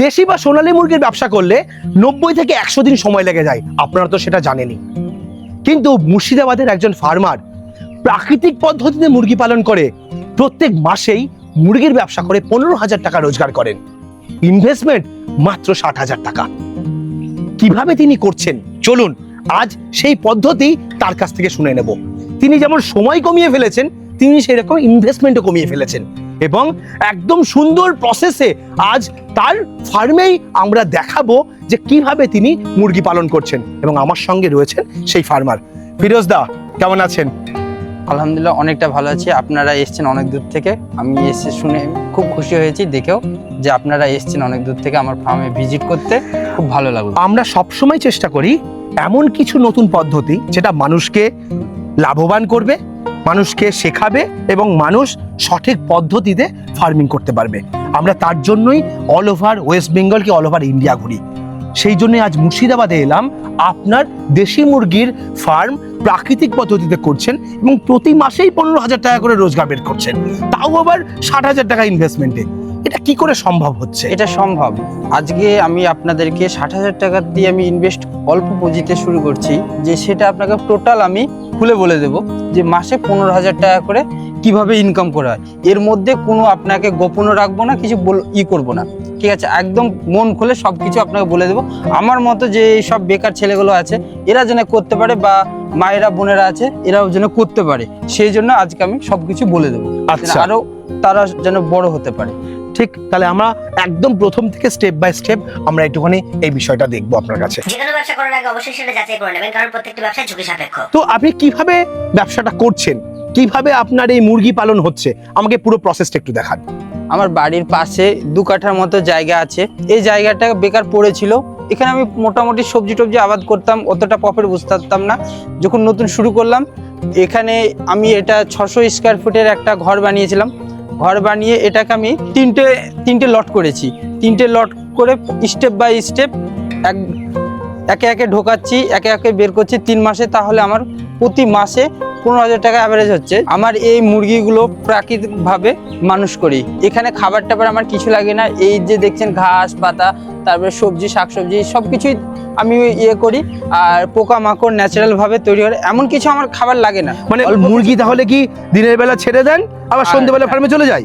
দেশি বা সোনালী মুরগির ব্যবসা করলে 90 থেকে 100 দিন সময় লেগে যায়, আপনারা তো সেটা জানেনই। কিন্তু মুর্শিদাবাদের একজন ফার্মার প্রাকৃতিক পদ্ধতিতে মুরগি পালন করে প্রত্যেক মাসেই মুরগির ব্যবসা করে 15,000 টাকা রোজগার করেন। ইনভেস্টমেন্ট মাত্র 60,000 টাকা। কিভাবে তিনি করছেন চলুন আজ সেই পদ্ধতি তার কাছ থেকে শুনে নেব। তিনি যেমন সময় কমিয়ে ফেলেছেন, তিনি সেরকম ইনভেস্টমেন্টও কমিয়ে ফেলেছেন এবং একদম সুন্দর প্রসেসে আজ তার ফার্মেই আমরা দেখাবো যে কিভাবে তিনি মুরগি পালন করছেন। এবং আমার সঙ্গে রয়েছেন সেই ফার্মার। ফিরোজ দা, কেমন আছেন? আলহামদুলিল্লাহ, অনেকটা ভালো আছি। আপনারা এসেছেন অনেক দূর থেকে, আমি এসে শুনে খুব খুশি হয়েছি দেখেও যে আপনারা এসেছেন অনেক দূর থেকে আমার ফার্মে ভিজিট করতে, খুব ভালো লাগলো। আমরা সবসময় চেষ্টা করি এমন কিছু নতুন পদ্ধতি যেটা মানুষকে লাভবান করবে, মানুষকে শেখাবে এবং মানুষ সঠিক পদ্ধতিতে ফার্মিং করতে পারবে। আমরা তার জন্যই অল ওভার ওয়েস্ট বেঙ্গল কি অল ওভার ইন্ডিয়া ঘুরি। সেই জন্য আজ মুর্শিদাবাদে এলাম। আপনার দেশি মুরগির ফার্ম প্রাকৃতিক পদ্ধতিতে করছেন এবং প্রতি মাসেই 15,000 টাকা করে রোজগার বের করছেন, তাও আবার 60,000 টাকা ইনভেস্টমেন্টে। এটা কি করে সম্ভব হচ্ছে? এটা সম্ভব। আজকে আমি আপনাদেরকে 60,000 টাকা দিয়ে আমি ইনভেস্ট অল্প পুঁজিতে শুরু করছি, যে সেটা আপনাকে টোটাল আমি খুলে বলে দেব যে মাসে 15,000 টাকা করে কিভাবে ইনকাম করা হয়। এর মধ্যে কোনো আপনাকে গোপনও রাখবো না, কিছু করবো না, ঠিক আছে? একদম মন খুলে সব কিছু আপনাকে বলে দেবো। আমার মতো যে সব বেকার ছেলেগুলো আছে এরা যেন করতে পারে, বা মায়েরা বোনেরা আছে এরাও যেন করতে পারে, সেই জন্য আজকে আমি সবকিছু বলে দেবো। আচ্ছা, আরো তারা যেন বড় হতে পারে। ঠিক, তাহলে আমরা একদম প্রথম থেকে স্টেপ বাই স্টেপ আমরা একটুখানি এই বিষয়টা দেখবো আপনার কাছে। যে কোনো ব্যবসা করার আগে অবশ্যই সেটা যাচাই করে নেবেন, কারণ প্রত্যেকটি ব্যবসা ঝুঁকি সাপেক্ষ। তো আপনি কিভাবে ব্যবসাটা করছেন, কিভাবে আপনার এই মুরগি পালন হচ্ছে, আমাকে পুরো প্রসেসটা একটু দেখান। আমার বাড়ির পাশে 2 কাঠার মতো জায়গা আছে। এই জায়গাটা বেকার পড়েছিল, এখানে আমি মোটামুটি সবজি টবজি আবাদ করতাম, অতটা প্রফিট বুঝতে পারতাম না। যখন নতুন শুরু করলাম এখানে আমি এটা 600 স্কোয়ার ফুটের একটা ঘর বানিয়েছিলাম। ঘর বানিয়ে এটাকে আমি তিনটে লট করেছি। 3টে লট করে স্টেপ বাই স্টেপ একে একে ঢোকাচ্ছি, একে একে বের করছি 3 মাসে। তাহলে আমার প্রতি মাসে 15,000 টাকা অ্যাভারেজ হচ্ছে। আমার এই মুরগিগুলো প্রাকৃতিকভাবে মানুষ করি, এখানে খাবার টাবার আমার কিছু লাগে না। এই যে দেখছেন ঘাস পাতা, তারপরে সবজি শাকসবজি সব কিছুই আমি করি। আর পোকামাকড় ন্যাচারাল ভাবে তৈরি করে, এমন কিছু আমার খাবার লাগে না। মানে মুরগি তাহলে কি দিনের বেলা ছেড়ে দেন আবার সন্ধ্যেবেলা ফার্মে চলে যায়?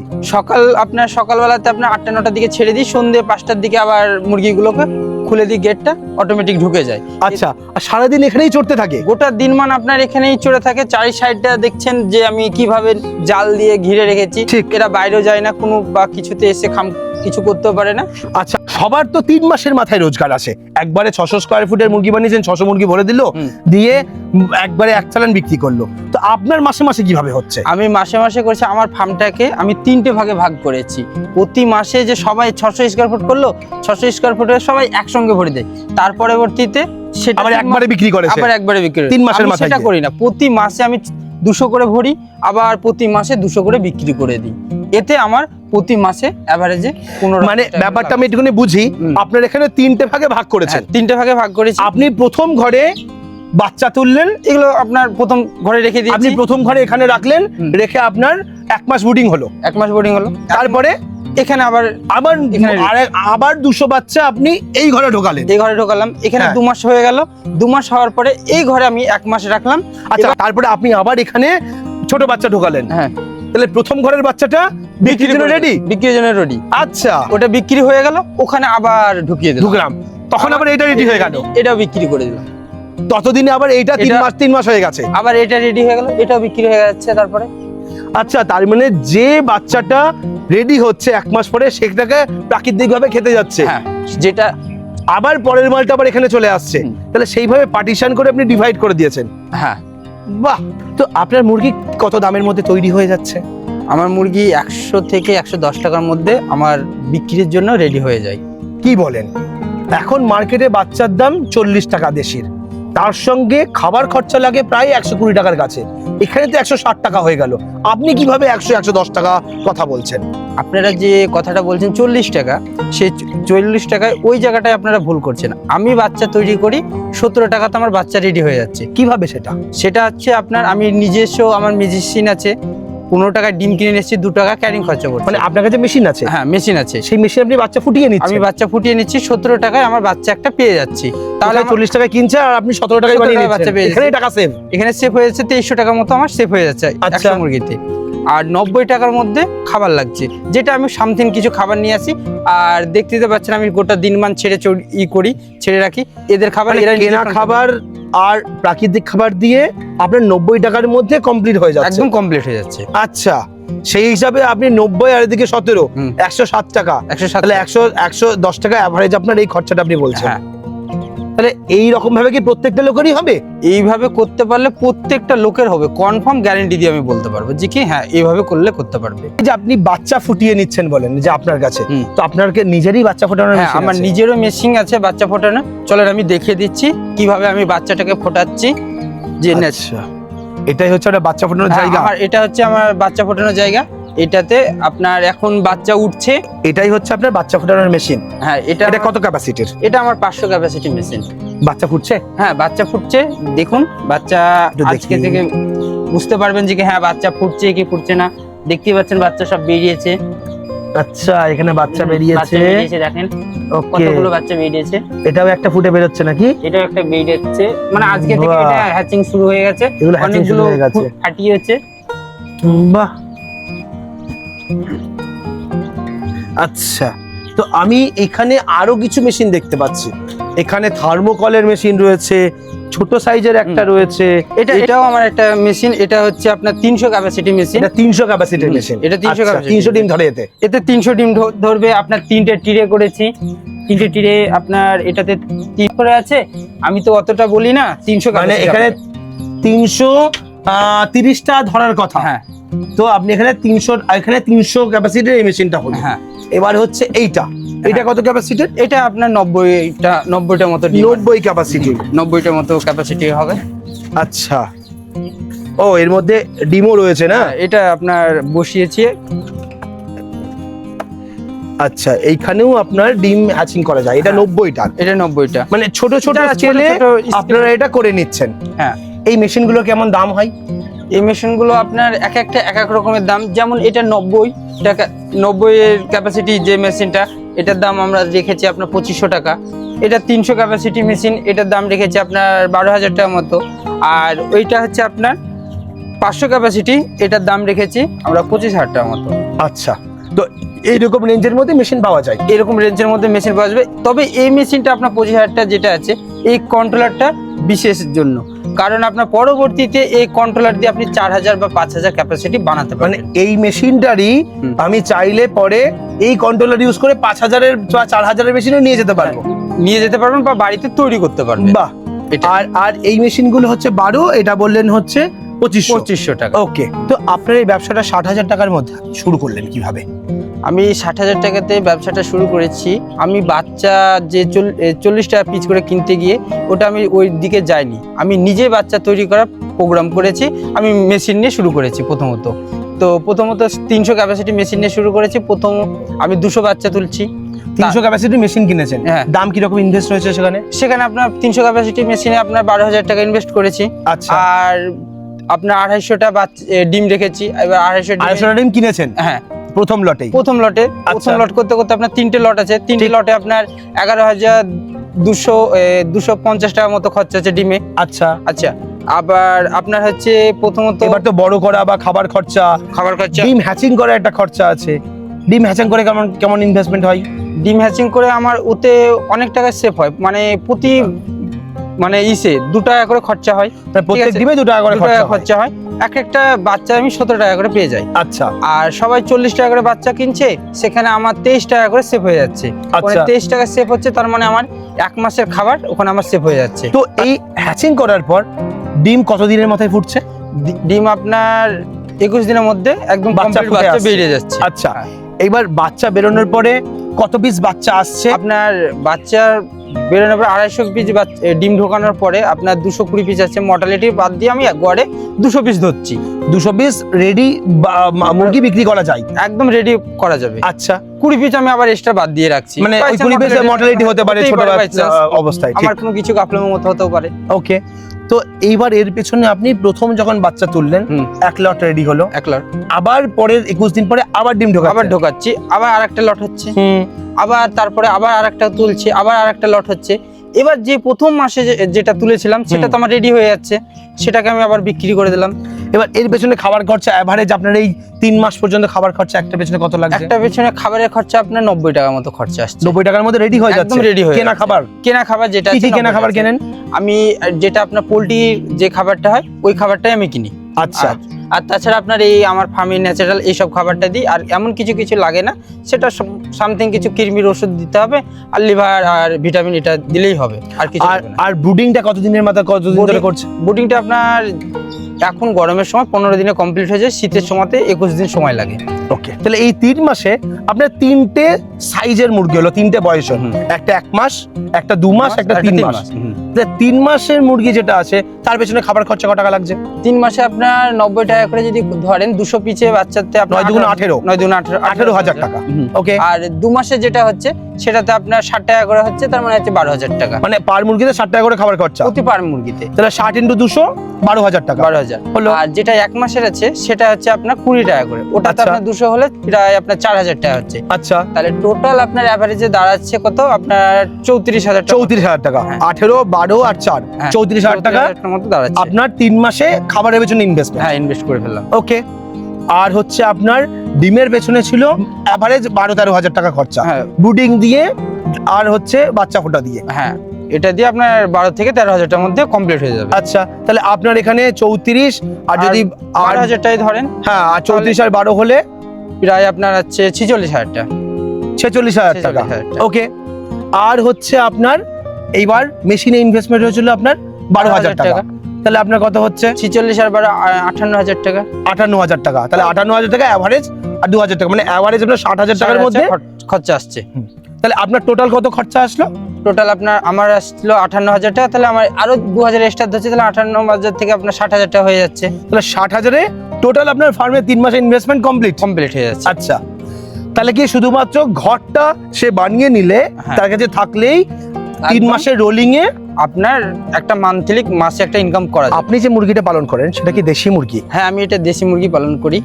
সকালবেলাতে আপনার 8টা-9টার দিকে ছেড়ে দিই, সন্ধ্যে 5টার দিকে আবার মুরগিগুলোকে খুলে দিই, গেটটা অটোমেটিক ঢুকে যায়। আচ্ছা, আর সারাদিন এখানেই চড়তে থাকে? গোটা দিনমান আপনার এখানেই চড়ে থাকে। 4 সাইডটা দেখছেন যে আমি কিভাবে জাল দিয়ে ঘিরে রেখেছি, এরা বাইরেও যায় না কোনো বা কিছুতে এসে কিছু করতেও পারে না। আচ্ছা, সবার তো 3 মাসের মাথায় রোজগার আসে। একবারে 600 স্কোয়ার ফুটের মুরগি বানিয়েছেন, 600 মুরগি ভরে দিল, দিয়ে একবারে 1 চালান বিক্রি করলো। তো আপনার মাসে মাসে কিভাবে হচ্ছে? আমি মাসে মাসে করছি, আমার ফার্মটাকে আমি 3টে ভাগে ভাগ করেছি। প্রতি মাসে যে সবাই 600 স্কোয়ার ফুট করলো, 600 স্কোয়ার ফুটের সবাই একসঙ্গে ভরে দেয়, তার পরবর্তীতে সেটা আবার একবারে বিক্রি করে, আবার একবারে বিক্রি 3 মাসের মাথায়। সেটা করি না, প্রতি মাসে আমি 200 করে ভরি, আবার প্রতি মাসে 200 করে বিক্রি করে দিই। এতে আমার প্রতি মাসে অ্যাভারেজে 15। মানে ব্যাপারটা আমি একটুখানি বুঝি, আপনার এখানে 3টে ভাগে ভাগ করেছেন। 3টে ভাগে ভাগ করেছি। আপনি প্রথম ঘরে বাচ্চা তুললেন, এগুলো আপনার প্রথম ঘরে রেখে দিয়েছি। আপনি প্রথম ঘরে এখানে রাখলেন, রেখে আপনার 1 মাস বোর্ডিং হলো। 1 মাস বোর্ডিং হলো, তারপরে এখানে আবার 200 বাচ্চা আপনি এই ঘরে ঢোকালেন। এই ঘরে ঢোকালাম, এখানে 2 মাস হয়ে গেল। 2 মাস হওয়ার পরে এই ঘরে আমি 1 মাস রাখলাম। আচ্ছা, তারপরে আপনি আবার এখানে ছোট বাচ্চা ঢোকালেন। হ্যাঁ, তাহলে প্রথম ঘরের বাচ্চাটা বিক্রির জন্য রেডি? বিক্রির জন্য রেডি। আচ্ছা, ওটা বিক্রি হয়ে গেল, ওখানে আবার ঢুকলাম, তখন আবার এটা রেডি হয়ে গেল, এটাও বিক্রি করে দিলাম। ততদিনে আবার এইটা 3 মাস হয়ে গেছে, আবার এটা রেডি হয়ে গেল, এটাও বিক্রি হয়ে যাচ্ছে। তারপরে আচ্ছা, তার মানে যে বাচ্চাটা রেডি হচ্ছে 1 মাস পরে সেটাকে প্রাকৃতিক ভাবে খেতে যাচ্ছে, হ্যাঁ, যেটা আবার পরের মালটা আবার এখানে চলে আসছে। তাহলে সেইভাবে পার্টিশন করে আপনি ডিভাইড করে দিয়েছেন। হ্যাঁ, বাহ। তো আপনার মুরগি কত দামের মধ্যে তৈরি হয়ে যাচ্ছে? আমার মুরগি 100 থেকে 110 টাকার মধ্যে আমার বিক্রির জন্য রেডি হয়ে যায়। কি বলেন? এখন মার্কেটে বাচ্চার দাম 40 টাকা দেশির, তার সঙ্গে খাবার খরচা লাগে প্রায় 120 টাকার কাছে। এখানে তো 160 টাকা হয়ে গেল। আপনি কিভাবে 100-110 টাকা কথা বলছেন? আপনারা যে কথাটা বলছেন 40 টাকা, সেই 40 টাকায় ওই জায়গাটায় আপনারা ভুল করছেন। আমি বাচ্চা তৈরি করি 17 টাকাতে আমার বাচ্চা রেডি হয়ে যাচ্ছে। কিভাবে সেটা? সেটা হচ্ছে আপনার, আমি নিজস্ব আমার মেডিসিন আছে, 15 টাকা ডিম কিনে নিচ্ছি, 2 টাকা ক্যারিং খরচা করছি। মানে আপনার কাছে মেশিন আছে? হ্যাঁ মেশিন আছে, সেই মেশিনে আপনি বাচ্চা ফুটিয়ে নিচ্ছেন? আমি বাচ্চা ফুটিয়ে নিচ্ছি, 17 টাকায় আমার বাচ্চা একটা পেয়ে যাচ্ছি। তাহলে 40 টাকায় কিনছে আর আপনি 17 টাকায় বানিয়ে 17 টাকায় বাচ্চা নিচ্ছেন, পেয়ে এখানেই টাকা সেভ। এখানে সেভ হয়ে যাচ্ছে 2300 টাকার মতো আমার সেভ হয়ে যাচ্ছে আচ্ছা। 100 মুরগিতে। আর 90 টাকার মধ্যে খাবার লাগছে, যেটা আমি সামথিং কিছু খাবার নিয়ে আসি। আর দেখতে পাচ্ছেন আমি গোটা দিনমান ছেড়ে রাখি এদের খাবার। মানে এরা কেনা নিজে খাবার আর প্রাকৃতিক খাবার দিয়ে আপনার 90 টাকার মধ্যে কমপ্লিট হয়ে যাচ্ছে? একদম কমপ্লিট হয়ে যাচ্ছে। আচ্ছা, সেই হিসাবে আপনি 90 আর এদিকে 17, হুম। 107 টাকা। 107 তাহলে 110 টাকা অ্যাভারেজ আপনার এই খরচাটা আপনি বলছেন। হ্যাঁ, তাহলে এই রকম ভাবে কি প্রত্যেকটা লোকেরই হবে? এইভাবে করতে পারলে প্রত্যেকটা লোকের হবে, কনফার্ম গ্যারান্টি দিয়ে আমি বলতে পারবো যে কি হ্যাঁ এইভাবে করলে করতে পারবে। এই যে আপনি বাচ্চা ফুটিয়ে নিচ্ছেন বলেন যে আপনার কাছে, হুম। তো আপনারকে নিজেরই বাচ্চা ফোটানোর হ্যাঁ মেশিন আমার আছে? নিজেরও মেশিন আছে বাচ্চা ফোটানো। চলেন আমি দেখিয়ে দিচ্ছি কিভাবে আমি বাচ্চাটাকে ফোটাচ্ছি। যে আচ্ছা, এটাই হচ্ছে একটা বাচ্চা ফোটানোর হ্যাঁ, জায়গা? আমার এটা হচ্ছে আমার বাচ্চা ফোটানোর জায়গা। এটাতে আপনার এখন বাচ্চা উঠছে। এটাই হচ্ছে আপনার বাচ্চা ফোটানোর মেশিন? হ্যাঁ এটা এটা কত ক্যাপাসিটির? এটা আমার 500 ক্যাপাসিটি মেশিন। বাচ্চা ফুটছে? হ্যাঁ বাচ্চা ফুটছে, দেখুন বাচ্চা একটু আজকে দেখি। থেকে বুঝতে পারবেন যে কি হ্যাঁ বাচ্চা ফুটছে কি ফুটছে না। দেখতেই পাচ্ছেন বাচ্চা সব বেরিয়েছে। আচ্ছা, এখানে বাচ্চা বেরিয়েছে। দেখেন ওকে, কতগুলো বাচ্চা বেরিয়েছে। এটাও একটা ফুটে বেরোচ্ছে নাকি? এটাও একটা বেরিয়েছে, মানে আজকে থেকে বাহ। এটা হ্যাচিং শুরু হয়ে গেছে। এগুলো hatching শুরু অনেকগুলো হয়ে গেছে। ফাটিয়েছে। বাহ। আচ্ছা, তো আমি এখানে আরো কিছু মেশিন দেখতে পাচ্ছি। এখানে থার্মোকলের মেশিন রয়েছে, ছোট সাইজের একটা রয়েছে। এটাও আমার একটা মেশিন। এটা হচ্ছে আপনার 300 ক্যাপাসিটি মেশিন। এটা 300 ক্যাপাসিটির হুম, মেশিন? এটা 300 capacity 300 ডিম ধরে এতে? এতে 300 ডিম ধরবে। আপনার 3টে টিরে করেছি, 3টে টিরে আপনার এটাতে 3 করে আছে। আমি তো অতটা বলি না, 300 মানে capacity এখানে আপনার। 330টা ধরার কথা। হ্যাঁ তো আপনি এখানে 300 ক্যাপাসিটির এই মেশিনটা হলো। হ্যাঁ। এবার হচ্ছে এইটা, এটা কত ক্যাপাসিটির? এটা আপনার 90টা মতো ডিম, 90 ক্যাপাসিটি। 90টা মতো ক্যাপাসিটি হবে। আচ্ছা, ও এর মধ্যে ডিমও রয়েছে না? হ্যাঁ, এটা আপনার বসিয়েছি। আচ্ছা, এইখানেও আপনার ডিম হ্যাচিং করা যায়। এটা হ্যাঁ। 90টা, এটা 90টা। মানে ছোট ছোট যারা ছোট স্কেলে ছোট scale- আপনারা এটা করে নিচ্ছেন। হ্যাঁ, এই মেশিনগুলো কেমন দাম হয়? এই মেশিনগুলো আপনার এক একটা এক এক রকমের দাম। যেমন এটা 90 টাকা, 90 এর ক্যাপাসিটি যে মেশিনটা, এটার দাম আমরা রেখেছি আপনার 2500 টাকা। এটা 300 ক্যাপাসিটি মেশিন, এটার দাম রেখেছি আপনার 12,000 টাকার মতো। আর ওইটা হচ্ছে আপনার 500 ক্যাপাসিটি, এটার দাম রেখেছি আমরা 25,000 টাকার মতো। আচ্ছা, তো এইরকম রেঞ্জের মধ্যে মেশিন পাওয়া যায়? এরকম রেঞ্জের মধ্যে মেশিন পাওয়া যাবে। তবে এই মেশিনটা আপনার 25,000 টাকা যেটা আছে, এই কন্ট্রোলারটা বিশেষের জন্য। কারণ আপনার পরবর্তীতে এই কন্ট্রোলার দিয়ে আপনি 4,000 বা 5,000 ক্যাপাসিটি বানাতে মানে পারবেন। এই মেশিনটারই হুম। আমি চাইলে পরে এই কন্ট্রোলার ইউজ করে 5,000-এর বা 4,000-এর মেশিনও নিয়ে যেতে পারবো? নিয়ে যেতে পারবেন বা বাড়িতে তৈরি করতে পারবেন। বাহ। এটা আর আর এই মেশিনগুলো হচ্ছে 12, এটা বললেন হচ্ছে 2500। 2500 টাকা। ওকে, তো আপনার এই ব্যবসাটা 60,000 টাকার মধ্যে শুরু করলেন কিভাবে? আমি 60,000 টাকাতে ব্যবসাটা শুরু করেছি। আমি বাচ্চা যে 40 টাকা পিস করে কিনতে গিয়ে ওটা আমি ওই দিকে যাইনি। আমি নিজে বাচ্চা তৈরি করার প্রোগ্রাম করেছি। আমি মেশিন নিয়ে শুরু করেছি প্রথমত। 300 ক্যাপাসিটি মেশিন নিয়ে শুরু করেছি। প্রথম আমি 200 বাচ্চা তুলছি। 300 ক্যাপাসিটির মেশিন কিনেছেন? হ্যাঁ। দাম কিরকম ইনভেস্ট হয়েছে সেখানে? সেখানে আপনার 300 ক্যাপাসিটি মেশিনে আপনার 12,000 টাকা ইনভেস্ট করেছি। আচ্ছা, আর আপনার 250টা ডিম রেখেছি। এবার 250 ডিম কিনেছেন হ্যাঁ প্রথম লটেই? প্রথম লটে। আচ্ছা। প্রথম লট করতে করতে আপনার 3টে লট আছে। 3টে ঠিক। লটে আপনার 11,250 টাকার মতো খরচা আছে ডিমে। আচ্ছা, আচ্ছা, আবার আপনার হচ্ছে প্রথমত এবার তো বড় করা বা খাবার খরচা, খাবার খরচা। ডিম হ্যাচিং করা একটা খরচা আছে। ডিম হ্যাচিং করে কেমন কেমন ইনভেস্টমেন্ট হয়? ডিম হ্যাচিং করে আমার ওতে অনেক টাকা সেভ হয়। মানে প্রতি মানে 2 টাকা করে খরচা হয়। প্রত্যেক আছে। ডিমে 2 টাকা করে 2 টাকা খরচা হয়? খরচা হয়। এক একটা বাচ্চা আমি 17 টাকা করে পেয়ে যাই। আচ্ছা, আর সবাই 40 টাকা করে বাচ্চা কিনছে, সেখানে আমার 23 টাকা করে সেভ হয়ে যাচ্ছে। আচ্ছা। 23 টাকা সেভ হচ্ছে, তার মানে আমার 1 মাসের খাবার ওখানে আমার সেভ হয়ে যাচ্ছে। তো এই হ্যাচিং করার পর ডিম কত দিনের মাথায় ফুটছে? ডিম আপনার 21 দিনের মধ্যে একদম বাচ্চা complete ফুটে বাচ্চা আসছে। বেরিয়ে যাচ্ছে। আচ্ছা, হ্যাঁ। এইবার বাচ্চা বেরোনোর পরে কত পিস বাচ্চা আসছে? আপনার বাচ্চার বেরোনোর পরে 250 পিস ডিম ঢোকানোর পরে আপনার 220 পিস আছে। মর্টালিটি বাদ দিয়ে আমি গড়ে 200 পিস ধরছি। 200 পিস রেডি মুরগি বিক্রি করা যায়? একদম রেডি করা যাবে। আচ্ছা, 20 পিস আমি আবার এক্সট্রা বাদ দিয়ে রাখছি। মানে ওই By chance 20 পিসের মর্টালিটি হতে পারে হতেই ছোট পারে by বাচ্চা chance। অবস্থায়। ঠিক, আমার কোনো কিছু গাফলামের মতো হতেও পারে। ওকে। তো এইবার এর পেছনে আপনি প্রথম যখন বাচ্চা তুললেন, হুম। 1 লট রেডি হলো, এক লট, আবার পরের 21 দিন পরে আবার ডিম ঢোকাচ্ছেন। আবার ঢোকাচ্ছি, আবার আরেকটা লট হচ্ছে, হুম। আবার তারপরে আবার আরেকটা তুলছি, আবার আরেকটা লট হচ্ছে। এবার যে প্রথম মাসে যেটা তুলেছিলাম সেটা তো আমার রেডি হয়ে যাচ্ছে, সেটাকে আমি আবার বিক্রি করে দিলাম। এবার এর পেছনে খাবার খরচা এভারেজ আপনার এই 3 মাস পর্যন্ত খাবার খরচা একটা পেছনে কত লাগছে? একটা পেছনে খাবারের খরচা আপনার 90 টাকার মতো খরচা আসছে। 90 টাকার মধ্যে রেডি হয়ে যাচ্ছে? একদম রেডি হয়ে কেনা যাচ্ছে। খাবার? কেনা খাবার যেটা কি কি আছে কেনা 90 খাবার টাকা। কেনেন? আমি যেটা আপনার পোলট্রির যে খাবারটা হয় ওই খাবারটাই আমি কিনি। আচ্ছা। আর তাছাড়া আপনার এই আমার ফার্মে ন্যাচারাল এইসব খাবারটা দিই। আর এমন কিছু কিছু লাগে না, সেটা সামথিং কিছু কৃমির ওষুধ দিতে হবে, আর লিভার আর ভিটামিন এটা দিলেই হবে, আর কিছু আর লাগবে না। আর ব্রুডিংটা কতদিনের মাথায় কতদিন ধরে করছে? বুটিংটা আপনার এখন গরমের সময় 15 দিনে কমপ্লিট হয়ে যায়, শীতের সময়তে 21 দিন সময় লাগে। ওকে, তাহলে এই 3 মাসে আপনার 3টে সাইজের মুরগি হলো, 3টে বয়স হলো। হুম। একটা 1 মাস, একটা 2 মাস, একটা 3 মাস। হুম। তাহলে 3 মাসের মুরগি যেটা আছে তার পেছনে খাবার খরচা কত টাকা লাগছে? 3 মাসে আপনার 90 টাকা করে যদি ধরেন 200 পিছে বাচ্চাতে আপনার 9 দুগুণ 18, 9 দুগুণ 18 18,000 টাকা। হুম। ওকে, আর 2 মাসে যেটা হচ্ছে সেটাতে আপনার 60 টাকা করে হচ্ছে, তার মানে হচ্ছে 12,000 টাকা মানে পার মুরগিতে 60 টাকা করে খাবার খরচা। প্রতি পার মুরগিতে। তাহলে 60 × 200 12,000 টাকা 12,000 হলো। আর যেটা 1 মাসের আছে সেটা হচ্ছে আপনার 20 টাকা করে, ওটাতে আচ্ছা। আপনার 200 হলে প্রায় আপনার 4,000 টাকা হচ্ছে। আচ্ছা, তাহলে টোটাল আপনার অ্যাভারেজে দাঁড়াচ্ছে কত, আপনার 34,000 টাকা। 34,000 টাকা। হ্যাঁ। 18, 12 আর 4, হ্যাঁ, 34,000 টাকা 34,000 মতো দাঁড়াচ্ছে। আপনার 3 মাসে খাবারের পেছনে ইনভেস্টমেন্ট। হ্যাঁ, ইনভেস্ট করে ফেললাম। ওকে, আর হচ্ছে আপনার ডিমের পেছনে ছিল এভারেজ 12-13,000 টাকা খরচা, হ্যাঁ। ব্রুডিং দিয়ে আর হচ্ছে বাচ্চা ফোটা দিয়ে। হ্যাঁ, এটা দিয়ে আপনার 12 থেকে 13,000 টাকার মধ্যে কমপ্লিট হয়ে যাবে। আচ্ছা, তাহলে আপনার এখানে 34 আর যদি 12,000 টাকাই ধরেন, হ্যাঁ, আর 34 আর 12 হলে প্রায় আপনার হচ্ছে 46,000 টাকা। 46,000 টাকা। 46,000 টাকা। ওকে, আর হচ্ছে আপনার এইবার মেশিনে ইনভেস্টমেন্ট হয়েছিল আপনার 12,000 টাকা। তাহলে আপনার কত হচ্ছে? 46 আর 12 58,000 টাকা। 58,000 টাকা। তাহলে 58,000 টাকা এভারেজ, আর 2,000 টাকা, মানে এভারেজ আপনার 60,000 টাকার মধ্যে খরচা আসছে। তাহলে আপনার টোটাল কত খরচা আসলো? টোটাল আপনার আমার আসছিল 58,000 টাকা, তাহলে আমার আরো 2,000 এক্সট্রা ধরছে, তাহলে 58,000 থেকে আপনার 60,000 টাকা হয়ে যাচ্ছে। তাহলে 60,000-এ টোটাল আপনার ফার্মে 3 মাসে ইনভেস্টমেন্ট কমপ্লিট হয়ে যাচ্ছে। আচ্ছা, তাহলে কি শুধুমাত্র ঘরটা সে বানিয়ে নিলে, হ্যাঁ। তার কাছে থাকলেই 3 একদম। মাসের রোলিং এ আপনার একটা মান্থলি মাসে একটা ইনকাম করা যায়। আপনি যে মুরগিটা পালন করেন সেটা কি দেশি মুরগি? হ্যাঁ, আমি এটা দেশি মুরগি পালন করি।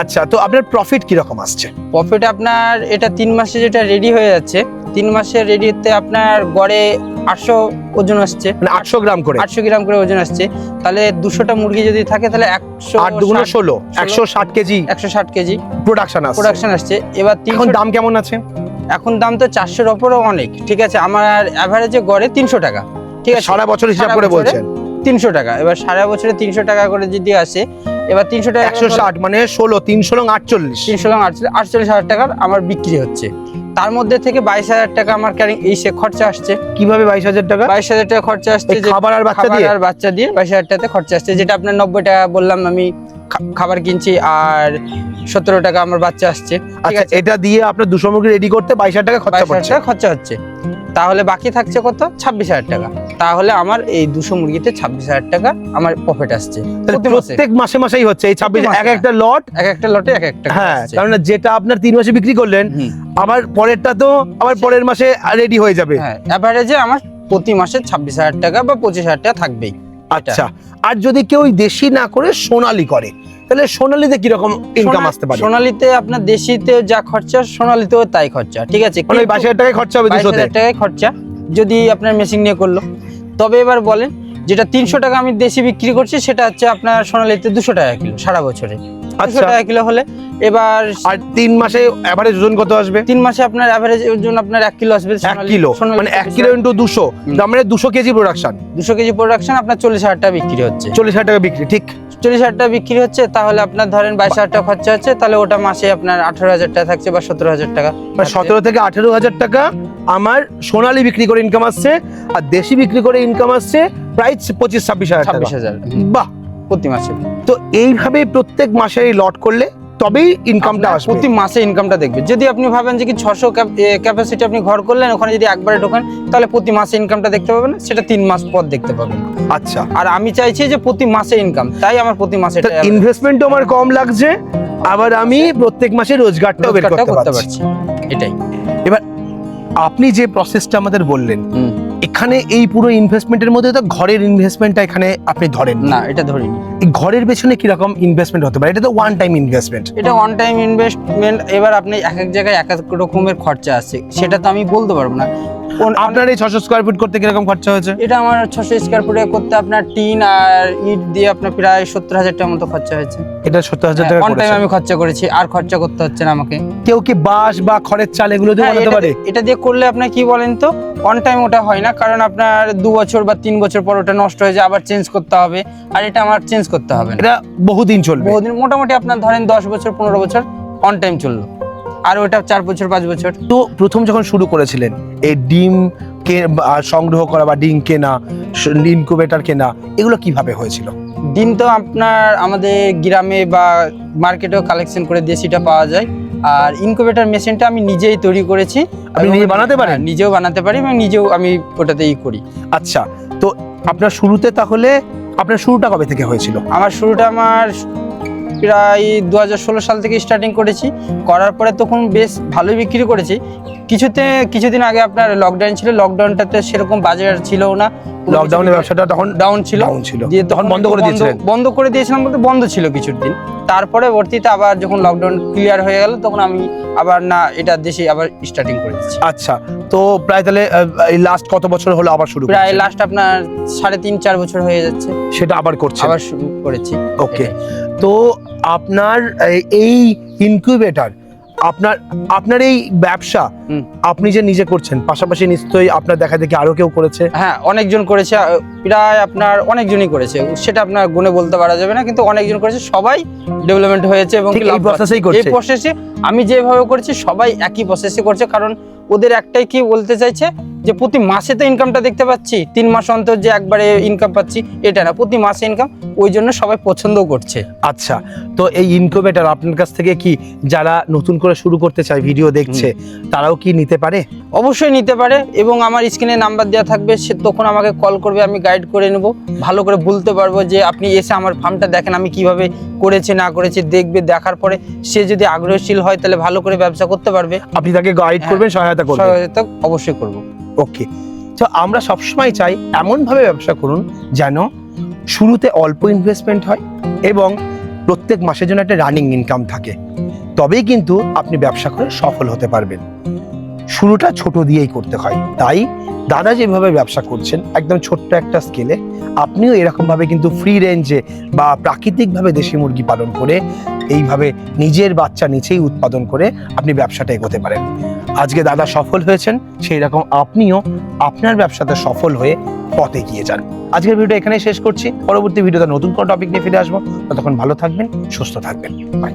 আচ্ছা, তো আপনার প্রফিট কি রকম আসছে? প্রফিট আপনার এটা 3 মাসে যেটা রেডি হয়ে যাচ্ছে, 3 মাসের রেডিতে আপনার গড়ে 800 ওজন আসছে, মানে 800 গ্রাম করে, 800 গ্রাম করে ওজন আসছে। তাহলে 200টা মুরগি যদি থাকে তাহলে 8 দুগুণে 16, 160 কেজি 160 কেজি প্রোডাকশন আসছে। প্রোডাকশন আসছে। এবার এখন 300 দাম কেমন আছে? এখন দাম তো 400-র ওপরও অনেক, ঠিক আছে। আমার অ্যাভারেজে গড়ে 300 টাকা, ঠিক আছে। সারা বছর হিসাব সারা করে বছরে বলছেন? 300 টাকা। এবার সারা বছরে 300 টাকা করে যদি আসে, এবার 300 টাকা 160 মানে 16, 300 × 48। 348,000 টাকার আমার বিক্রি হচ্ছে। তার মধ্যে থেকে 22,000 টাকা আমার ক্যারিং এই সে খরচা আসছে। কিভাবে 22,000 টাকা? 22,000 টাকা খরচা আসছে, এই খাবার আর বাচ্চা দিয়ে? আর বাচ্চা দিয়ে 22,000 টাকাতে খরচা আসছে। যেটা আপনার 90 টাকা বললাম আমি খাবার কিনছি, আর 17 টাকা আমার বাচ্চা আসছে, ঠিক আচ্ছা, আছে। এটা দিয়ে আপনার 200 মুরগি রেডি করতে 22,000 টাকা খরচা 22,000 পড়ছে। টাকা খরচা হচ্ছে। তাহলে বাকি থাকছে কত? 26,000 টাকা। তাহলে আমার এই 200 মুরগিতে 26,000 টাকা আমার প্রফিট আসছে তাহলে প্রতি মাসে। প্রত্যেক মাসে মাসেই হচ্ছে এই 26, মাসে, এক একটা লট। এক একটা লটে এক একটা হ্যাঁ, কারণ যেটা আপনার 3 মাসে বিক্রি করলেন, হুম। আবার পরেরটা তো আবার পরের মাসে রেডি হয়ে যাবে। হ্যাঁ, এভারেজে আমার প্রতি মাসে 26,000 টাকা বা 25,000 টাকা থাকবেই। আচ্ছা, আর যদি কেউ দেশি না করে সোনালী করে, তাহলে সোনালীতে কিরকম ইনকাম আসতে পারে? সোনালীতে আপনার দেশিতে যা খরচা, সোনালীতেও তাই খরচা, ঠিক আছে। মানে 22,000 টাকায় খরচা হবে 200 তে? 22,000 টাকায় খরচা যদি আপনার মেশিন নিয়ে করলো। তবে এবার বলেন, যেটা 300 টাকা আমি দেশি বিক্রি করছি সেটা হচ্ছে আপনার সোনালীতে 200 টাকা কিলো সারা বছরে। 200 আচ্ছা, টাকা কিলো হলে এবার আর 3 মাসে এভারেজ ওজন কত আসবে? 3 মাসে আপনার অ্যাভারেজ ওজন আপনার 1 কিলো আসবে। 1 কিলো মানে 1 কিলো ইনটু 200, তার মানে 200 কেজি প্রোডাকশন। 200 কেজি প্রোডাকশন আপনার 40,000 টাকা বিক্রি হচ্ছে। 40,000 টাকা বিক্রি, ঠিক। 40,000 টাকা বিক্রি হচ্ছে, তাহলে আপনার ধরেন 22,000 টাকা খরচা হচ্ছে, তাহলে ওটা মাসে আপনার 18,000 টাকা থাকছে বা 17,000 টাকা। মানে 17 থেকে 18,000 টাকা আমার সোনালী বিক্রি করে ইনকাম আসছে, আর দেশি বিক্রি করে ইনকাম আসছে প্রায় 25-26,000 টাকা। 26,000 বাহ! প্রতি মাসে। তো এইভাবে প্রত্যেক মাসে লট করলে তবেই ইনকামটা আপনার আসবে। প্রতি মাসে ইনকামটা দেখবে। যদি আপনি ভাবেন যে কি 600 ক্যাপাসিটি আপনি ঘর করলেন, ওখানে যদি একবারে ঢোকেন, তাহলে প্রতি মাসে ইনকামটা দেখতে পাবেন না, সেটা 3 মাস পর দেখতে পাবেন। আচ্ছা, আর আমি চাইছি যে প্রতি মাসে ইনকাম, তাই আমার প্রতি মাসে ইনভেস্টমেন্টও আমার কম লাগছে, আবার আমি প্রত্যেক মাসে রোজগারটাও বের করতে পারছি। এটাই। এবার আপনি যে প্রসেসটা আমাদের বললেন, হুম। এখানে এই পুরো ইনভেস্টমেন্টের মধ্যে তো ঘরের ইনভেস্টমেন্টটা এখানে আপনি ধরেন না, এটা ধরিনি। এই ঘরের পেছনে কিরকম ইনভেস্টমেন্ট হতে পারে? এটা তো ওয়ান টাইম ইনভেস্টমেন্ট। এটা ওয়ান টাইম ইনভেস্টমেন্ট। এবার আপনি এক এক জায়গায় এক এক রকমের খরচা আছে, সেটা তো আমি বলতে পারবো না। আপনার এই 600 স্কোয়ার ফিট করতে কিরকম খরচা হয়েছে? এটা আমার 600 স্কোয়ার ফুটে করতে আপনার টিন আর ইট দিয়ে আপনার প্রায় 70,000 টাকার মতো খরচা হয়েছে। এটা 70,000 টাকা অন টাইম করেছে। আমি খরচা করেছি, আর খরচা করতে হচ্ছে না আমাকে। কেউ কি বাঁশ বা খড়ের চাল এগুলো দিয়ে হ্যাঁ, বানাতে পারে? এটা দিয়ে করলে আপনার কি বলেন তো, অন টাইম ওটা হয় না, কারণ আপনার 2 বছর বা 3 বছর পর ওটা নষ্ট হয়ে যায়, আবার চেঞ্জ করতে হবে। আর এটা আমার চেঞ্জ করতে হবে না, এটা বহুদিন চলবে। বহুদিন, মোটামুটি আপনার ধরেন 10 বছর 15 বছর অন টাইম চললো, আর ওটা 4 বছর 5 বছর। তো প্রথম যখন শুরু করেছিলেন এই ডিম সংগ্রহ করা বা ডিম কেনা, ইনকিউবেটর কেনা, এগুলো কিভাবে হয়েছিল? ডিম তো আপনার আমাদের গ্রামে বা মার্কেটেও কালেকশন করে দেশিটা পাওয়া যায়। আর ইনকিউবেটর মেশিনটা আমি নিজেই তৈরি করেছি। আপনি নিজে বানাতে পারেন? হ্যাঁ, নিজেও বানাতে পারি এবং নিজেও আমি ওটাতেই করি। আচ্ছা, তো আপনার শুরুতে তাহলে আপনার শুরুটা কবে থেকে হয়েছিল? আমার শুরুটা প্রায় 2016 সাল থেকে স্টার্টিং করেছি। করার পরে তখন বেশ ভালোই বিক্রি করেছি। কিছুদিন আগে আপনার লকডাউন ছিল, লকডাউনটাতে সেরকম বাজার ছিল না, লকডাউনের ব্যবসাটা তখন ডাউন ছিল। দিয়ে তখন বন্ধ করে দিয়েছিলেন? বন্ধ করে দিয়েছিলাম বলতে বন্ধ ছিল কিছুদিন। তারপরে ভর্তিতে আবার যখন লকডাউন ক্লিয়ার হয়ে গেল, তখন আমি আবার না এটা দেশে আবার স্টার্টিং করে দিচ্ছি। আচ্ছা, তো প্রায় তাহলে এই লাস্ট কত বছর হলো আবার শুরু প্রায় করছেন? লাস্ট আপনার 3.5-4 বছর হয়ে যাচ্ছে সেটা আবার করছেন? আবার শুরু করেছি। ওকে, তো আপনার এই ইনকিউবেটর, আপনার এই ব্যবসা আপনি যে নিজে করছেন, পাশাপাশি নিশ্চয়ই আপনার দেখা দেখি আরো কেউ করেছে? হ্যাঁ, অনেকজন করেছে, প্রায় আপনার অনেকজনই করেছে, সেটা আপনার গুণে বলতে পারা যাবে না, কিন্তু অনেকজন করেছে, সবাই ডেভেলপমেন্ট হয়েছে এবং ঠিক এই প্রসেসেই করছে? এই প্রসেসে আমি যেভাবে করেছি সবাই একই প্রসেসে করছে, কারণ ওদের একটাই কি বলতে চাইছে যে প্রতি মাসে তো ইনকামটা দেখতে পাচ্ছি, 3 মাস অন্তর যে একবারে ইনকাম পাচ্ছি এটা না, প্রতি মাসে ইনকাম, ওই জন্য সবাই পছন্দও করছে। আচ্ছা, তো এই ইনকিউবেটর আপনার কাছ থেকে কি যারা নতুন করে শুরু করতে চায়, ভিডিও দেখছে, তারাও কি নিতে পারে? অবশ্যই নিতে পারে, এবং আমার স্ক্রিনে নাম্বার দেওয়া থাকবে, সে তখন আমাকে কল করবে, আমি গাইড করে নেব, ভালো করে বলতে পারবো যে আপনি এসে আমার ফার্মটা দেখেন আমি কিভাবে করেছি না করেছি, দেখবে, দেখার পরে সে যদি আগ্রহশীল হয় তাহলে ভালো করে ব্যবসা করতে পারবে। আপনি তাকে গাইড করবেন, সহায়তা করবেন? সহায়তা অবশ্যই করব। ওকে, তো আমরা সবসময় চাই এমন ভাবে ব্যবসা করুন যেন শুরুতে অল্প ইনভেস্টমেন্ট হয় এবং প্রত্যেক মাসের জন্য একটা রানিং ইনকাম থাকে, তবেই কিন্তু আপনি ব্যবসা করে সফল হতে পারবেন। শুরুটা ছোট দিয়েই করতে হয়, তাই দাদা যেভাবে ব্যবসা করছেন একদম ছোট্ট একটা স্কেলে, আপনিও এরকম ভাবে কিন্তু ফ্রি রেঞ্জে বা প্রাকৃতিকভাবে দেশি মুরগি পালন করে এইভাবে নিজের বাচ্চা নিচেই উৎপাদন করে আপনি ব্যবসাটা এগোতে পারেন। আজকে দাদা সফল হয়েছেন, সেই রকম আপনিও আপনার ব্যবসাতে সফল হয়ে পথে এগিয়ে যান। আজকের ভিডিও এখানেই শেষ করছি, পরবর্তী ভিডিওতে নতুন কোনো টপিক নিয়ে ফিরে আসবো। ততক্ষণ ভালো থাকবেন, সুস্থ থাকবেন, বাই।